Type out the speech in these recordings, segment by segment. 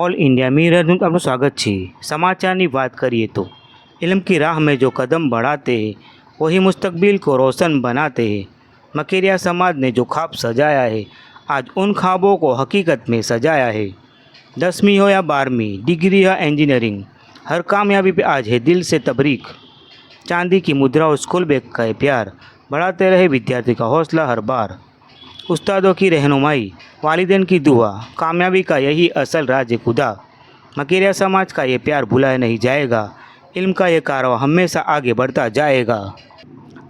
All India मीररનું आपનું स्वागत છે। समाचार की बात करिए तो इल्म की राह में जो कदम बढ़ाते हैं वही मुस्तकबिल को रोशन बनाते हैं। मकेरिया समाज ने जो ख्वाब सजाया है आज उन ख्वाबों को हकीकत में सजाया है। 10वीं हो या 12वीं, डिग्री या इंजीनियरिंग, हर कामयाबी पे आज है दिल से तबरीक। चांदी की मुद्रा और स्कूल बैग का प्यार बढ़ाते रहे विद्यार्थी का हौसला हर बार। उस्तादों की रहनुमाई, वालिदैन की दुआ, कामयाबी का यही असल राज खुदा। मकेरिया समाज का ये प्यार भुलाया नहीं जाएगा, इल्म का ये कारवा हमेशा आगे बढ़ता जाएगा।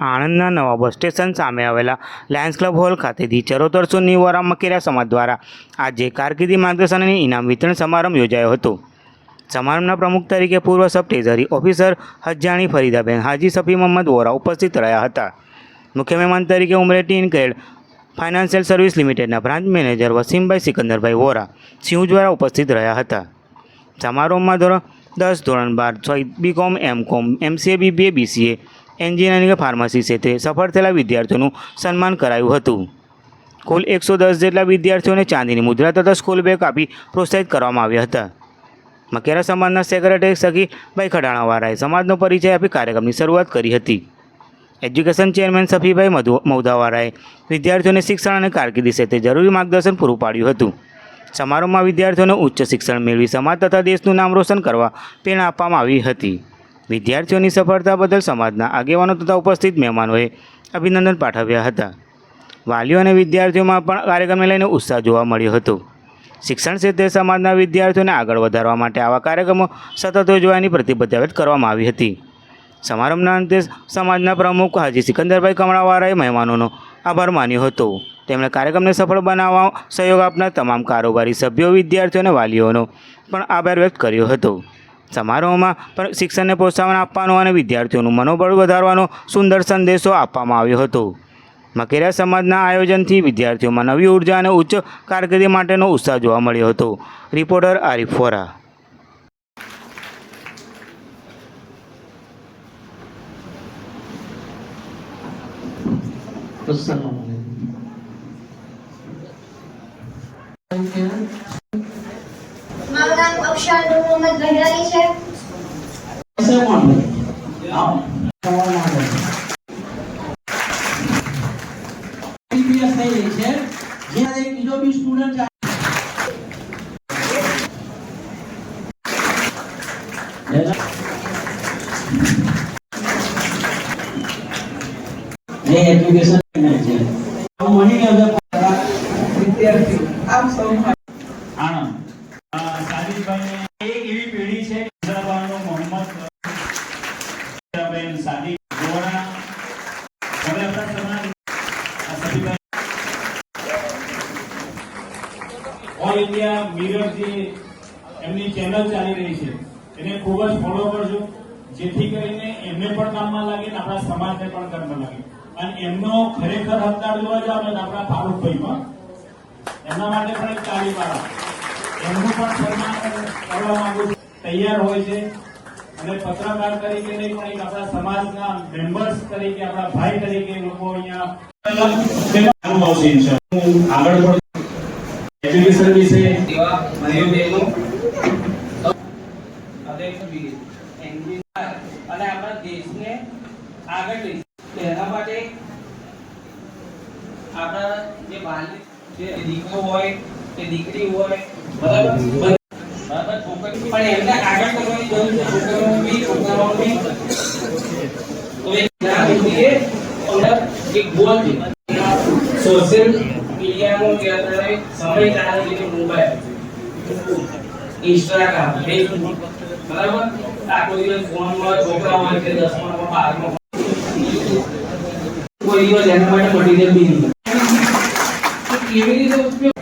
આણંદના નવા બસ સ્ટેશન સામે આવેલા લાયન્સ ક્લબ હોલ ખાતેથી 74 વોરા મકેરિયા સમાજ દ્વારા આજે કારકિર્દી માર્ગદર્શન અને ઇનામ વિતરણ સમારંભ યોજાયો હતો। સમારંભના પ્રમુખ તરીકે પૂર્વ સબ ટ્રેઝરી ઓફિસર હજાણી ફરીદાબેન હાજી સફી મોહમ્મદ વોરા ઉપસ્થિત રહ્યા હતા। મુખ્ય મહેમાન તરીકે ઉમરેટી ઇનકેડ ફાઇનાન્શિયલ સર્વિસ લિમિટેડના બ્રાન્ચ મેનેજર વસીમભાઈ સિકંદરભાઈ વોરા સિંહજવારા ઉપસ્થિત રહ્યા હતા। સમારોહમાં ધોરણ 10, ધોરણ 12 સહિત BCom, MCom, MCA, BBA, BCA, engineering, pharmacy ક્ષેત્રે સફળ થયેલા વિદ્યાર્થીઓનું સન્માન કરાયું હતું। કુલ 110 જેટલા વિદ્યાર્થીઓને ચાંદીની મુદ્રા તથા સ્કૂલ બેગ આપી પ્રોત્સાહિત કરવામાં આવ્યા હતા। મકેરા સમાજના સેક્રેટરી સખીભાઈ ખડાણાવાળાએ સમાજનો પરિચય આપી કાર્યક્રમની શરૂઆત કરી હતી। એજ્યુકેશન ચેરમેન સફીભાઈ મૌદાવાળાએ વિદ્યાર્થીઓને શિક્ષણ અને કારકિર્દી ક્ષેત્રે જરૂરી માર્ગદર્શન પૂરું પાડ્યું હતું। સમારોહમાં વિદ્યાર્થીઓને ઉચ્ચ શિક્ષણ મેળવી સમાજ તથા દેશનું નામ રોશન કરવા પ્રેરણા આપવામાં આવી હતી। વિદ્યાર્થીઓની સફળતા બદલ સમાજના આગેવાનો તથા ઉપસ્થિત મહેમાનોએ અભિનંદન પાઠવ્યા હતા। વાલીઓ અને વિદ્યાર્થીઓમાં પણ કાર્યક્રમને લઈને ઉત્સાહ જોવા મળ્યો હતો। શિક્ષણ ક્ષેત્રે સમાજના વિદ્યાર્થીઓને આગળ વધારવા માટે આવા કાર્યક્રમો સતત યોજવાની પ્રતિબદ્ધતા વ્યક્ત કરવામાં આવી હતી। સમારંભના અંતે સમાજના પ્રમુખ હાજી સિકંદરભાઈ કમળાવાળાએ મહેમાનોનો આભાર માન્યો હતો। તેમણે કાર્યક્રમને સફળ બનાવવા સહયોગ આપનાર તમામ કારોબારી સભ્યો, વિદ્યાર્થીઓ અને વાલીઓનો પણ આભાર વ્યક્ત કર્યો હતો। સમારોહમાં પણ શિક્ષણને પ્રોત્સાહન આપવાનો અને વિદ્યાર્થીઓનું મનોબળ વધારવાનો સુંદર સંદેશો આપવામાં આવ્યો હતો। મકેરિયા સમાજના આયોજનથી વિદ્યાર્થીઓમાં નવી ઉર્જા અને ઉચ્ચ કારકિર્દી માટેનો ઉત્સાહ જોવા મળ્યો હતો। રિપોર્ટર આરિફ વોરા। મારું નામ અક્ષર મોહમ્મદ ગઢારી છે। પીપીએસ થઈ રહી છે, જ્યાં એક બીજો બી સ્ટુડન્ટ એ એજ્યુકેશન છે મની હવે વિદ્યાર્થી આપ સૌ આણંદ સાદિકભાઈ એક એવી પેઢી છે હૈદરાબાદનો મોહમ્મદ બેન સાદિક ગોરા હવે આપણા સમાજ સાદિકભાઈ ઓલ ઇન્ડિયા મિરર જે એમની ચેનલ ચાલી રહી છે એને ખૂબ જ ફોલો કરજો, જેથી કરીને એમને પણ કામમાં લાગે ને આપણા સમાજને પણ કામમાં લાગે। અને એમનો ખરેખર હકદાર જોવા જાવ ને આપણા ફારૂકભાઈમાં, એમના માટે પણ એક તાળી પાડો, એમનું પણ સન્માન કરવા માંગુ છું। તૈયાર હોય છે અને પત્રકાર તરીકે નહીં પણ એક આપણા સમાજના મેમ્બર્સ તરીકે, આપણા ભાઈ તરીકે લોકો અહીંયા આગળ પણ એજ્યુકેશન વિશે એવા ભાઈઓ બહેનો અને આપણા દેશને આગળ લઈ એના માટે આપણા જે વાલી જે દીકરો હોય કે દીકરી હોય, બરાબર છોકરી પણ એમને આગળ કરવાની જરૂર છે। છોકરાઓ બી તો એક એક ગોલ છે સોશિયલ મીડિયાનો જે અત્યારે સમય ચાલે છે, મોબાઈલ, ઇન્સ્ટાગ્રામ, ફેસબુક, બરાબર આખો દિવસ ફોનમાં છોકરા હોય છે 10માં 12માં કોઈ દિવસ એના માટે મટીરિયલ બી નહીં કેવી રીતે ઉપયોગ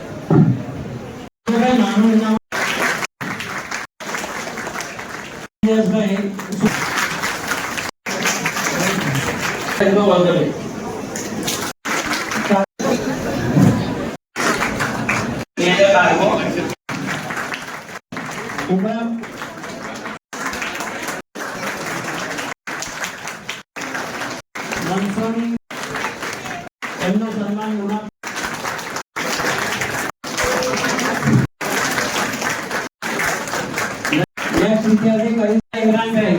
એમનો સન્માન નેક્સ્ટ વિદ્યાર્થી કવિતા ઇમરાનભાઈ.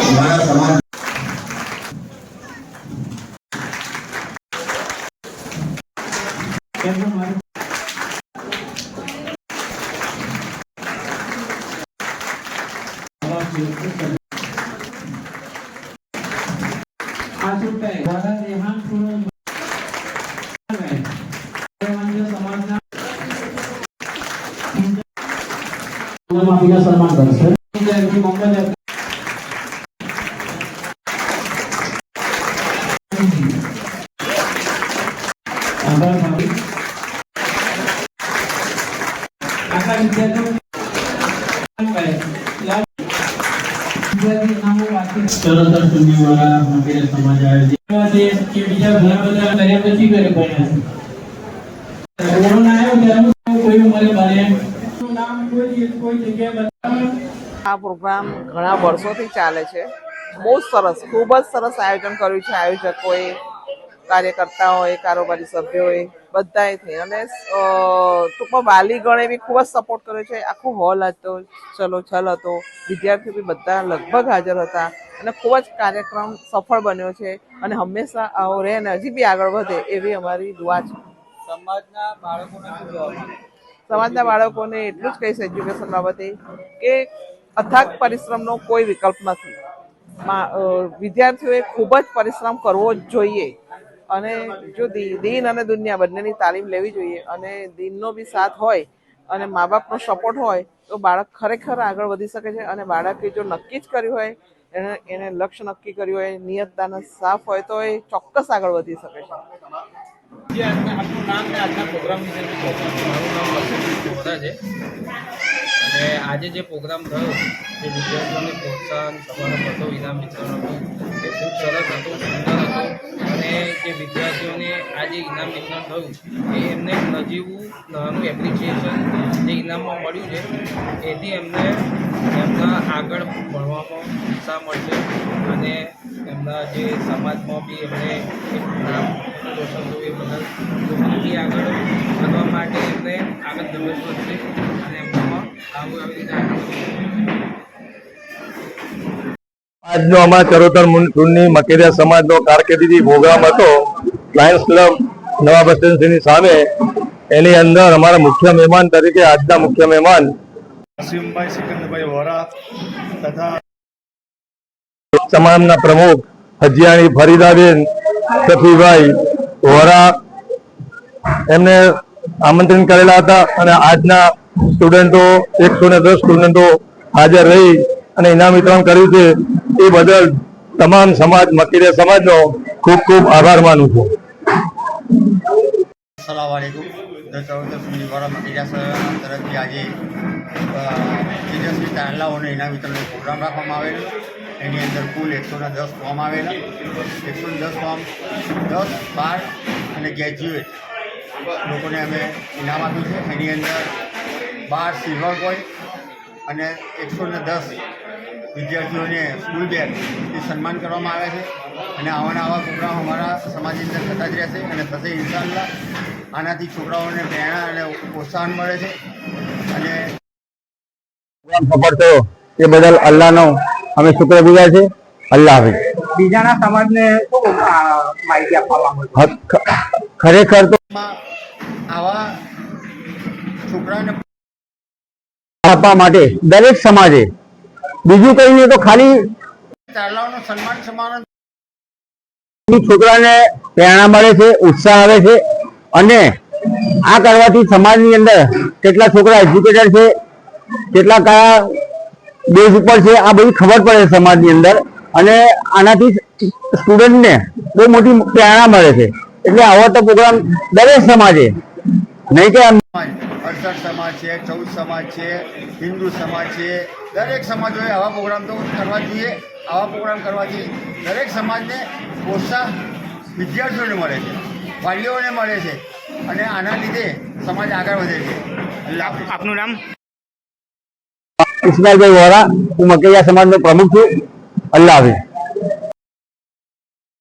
हमारा समाज કેમ મારું આશુભાઈ વાલા રેહાન પૂર્ણ સમાજના આપીને સન્માન કરશે. મોહમ્મદ આભાર ભાઈ. આટલા વિદ્યાર્થીઓ ચરોતર સુધી વાળા વગેરે સમાજ આયોજિત કે બીજા ઘણા બધા કર્યા પછી કરે બન્યા છે. કોરોના આવ્યો ત્યારે કોઈ ઉંમરે બને નામ કોઈ જગ્યાએ બતાવો. આ પ્રોગ્રામ ઘણા વર્ષોથી ચાલે છે. બહુ સરસ, ખૂબ જ સરસ આયોજન કર્યું છે આયોજકોએ, કાર્યકર્તાઓએ, કારોબારી સભ્યોએ, બધાએ થઈ. અને ટૂંકમાં વાલીગણે બી ખૂબ જ સપોર્ટ કર્યો છે. આખો હોલ હતો, ચલો છલ હતો, વિદ્યાર્થીઓ બી બધા લગભગ હાજર હતા અને ખૂબ જ કાર્યક્રમ સફળ બન્યો છે. અને હંમેશા આવો રહે અને હજી બી આગળ વધે એવી અમારી દુઆ છે. સમાજના બાળકોને એટલું જ કહીશ એજ્યુકેશન બાબતે કે અથાગ પરિશ્રમનો કોઈ વિકલ્પ નથી. વિદ્યાર્થીઓએ ખૂબ જ પરિશ્રમ કરવો જ જોઈએ અને જો દીન અને દુનિયા બંનેની તાલીમ લેવી જોઈએ અને દીનનો બી સાથ હોય અને મા બાપનો સપોર્ટ હોય તો બાળક ખરેખર આગળ વધી શકે છે. અને બાળકે જો નક્કી જ કર્યું હોય, એને લક્ષ્ય નક્કી કર્યું હોય, નિયતદાન સાફ હોય તો એ ચોક્કસ આગળ વધી શકે છે. આપનું નામ ને આજના પ્રોગ્રામ વિશે મારું નામ વસંત વોરા છે અને આજે જે પ્રોગ્રામ થયો જે વિદ્યાર્થીઓને પ્રોત્સાહન સમારંભ હતો, ઇનામ વિતરણ હતું, એ ખૂબ સરસ હતું, સુંદર હતું. અને જે વિદ્યાર્થીઓને આજે ઇનામ વિતરણ થયું એ એમને નજીવું નાનું એપ્રિસિએશન જે ઇનામમાં મળ્યું છે એથી એમને એમના આગળ ભણવામાં ઉત્સાહ મળશે અને એમના જે સમાજમાં બી એમને એક નામ રોશન થયું એ બદલ લોકોથી આગળ વધવા માટે એમને આગળ ધગસ વધશે અને એમનામાં આવી રીતે આગળ વધશે. આજનો અમારા ચરોતર ટૂરની મકેરિયા સમાજનો કારકિર્દી પ્રોગ્રામ હતો લાયન્સ ક્લબ નવા બસ સ્ટેશનની સામે. એની અંદર અમારા મુખ્ય મહેમાન તરીકે આજના મુખ્ય મહેમાન અસીમભાઈ સિકંદરભાઈ વોરા તથા સમાજના પ્રમુખ હજીયાણી ફરીદાબેન સફીભાઈ વોરા એમને આમંત્રણ કરેલા હતા અને આજના સ્ટુડન્ટો 110 સ્ટુડન્ટો હાજર રહી અને ઇનામ વિતરણ કર્યું છે. એ બદલ તમામ સમાજ મકેરિયા સમાજનો ખૂબ ખૂબ આભાર માનું છું. અસલામવાલેકુમ. ચરોતર સુંદીવાળા મકેરિયા તરફથી આજે તેજસ્વી તારલાઓને ઇનામ વિતરણનો પ્રોગ્રામ રાખવામાં આવેલો. એની અંદર કુલ 110 ફોર્મ આવેલા. 110 ફોર્મ 10, 12 અને ગ્રેજ્યુએટ લોકોને અમે ઇનામ આપ્યું છે. એની અંદર 12 સિલ્વર કોઈન અને 110 વિદ્યાર્થીઓને સ્કૂલ બેગથી સન્માન કરવામાં આવે છે. અને આવા પ્રોગ્રામ અમારા સમાજની અંદર થતા જ રહેશે અને થશે ઇન્શાઅલ્લાહ. આનાથી છોકરાઓને પ્રેરણા અને પ્રોત્સાહન મળે છે અને સફળ થયો એ બદલ અલ્લાહનો અમે શુક્રગુજાર છે. અલ્લાહ હાફિઝ. બીજાના સમાજને શું માહિતી આપવા માંગો છો? ખરેખર તો આવા છોકરાઓને આપવા માટે દરેક સમાજે બીજું કઈ નહીં તો ખાલી તારલાઓનું સન્માન સમારંભ છોકરાને પ્રેરણા મળે છે, ઉત્સાહ આવે છે અને આ કરવાથી સમાજની અંદર કેટલા છોકરા એજ્યુકેટેડ છે, કેટલા કયા બેઝ ઉપર છે, આ બધી ખબર પડે સમાજની અંદર અને આનાથી સ્ટુડન્ટને બહુ મોટી પ્રેરણા મળે છે. એટલે આવો તો પ્રોગ્રામ દરેક સમાજે નહીં કે 68 સમાજ છે, 14 સમાજ છે, હિન્દુ સમાજ છે, દરેક સમાજોએ આવા પ્રોગ્રામ તો કરવા જોઈએ. આવા પ્રોગ્રામ કરવાથી દરેક સમાજને પ્રોત્સાહન વિદ્યાર્થીઓને મળે છે, વાલીઓને મળે છે અને આના લીધે સમાજ આગળ વધે છે. આપનું નામ? ઇસ્માઇલભાઈ વોરા. હું મકેરિયા સમાજનો પ્રમુખ છું. અલ્લાહ હાફિઝ.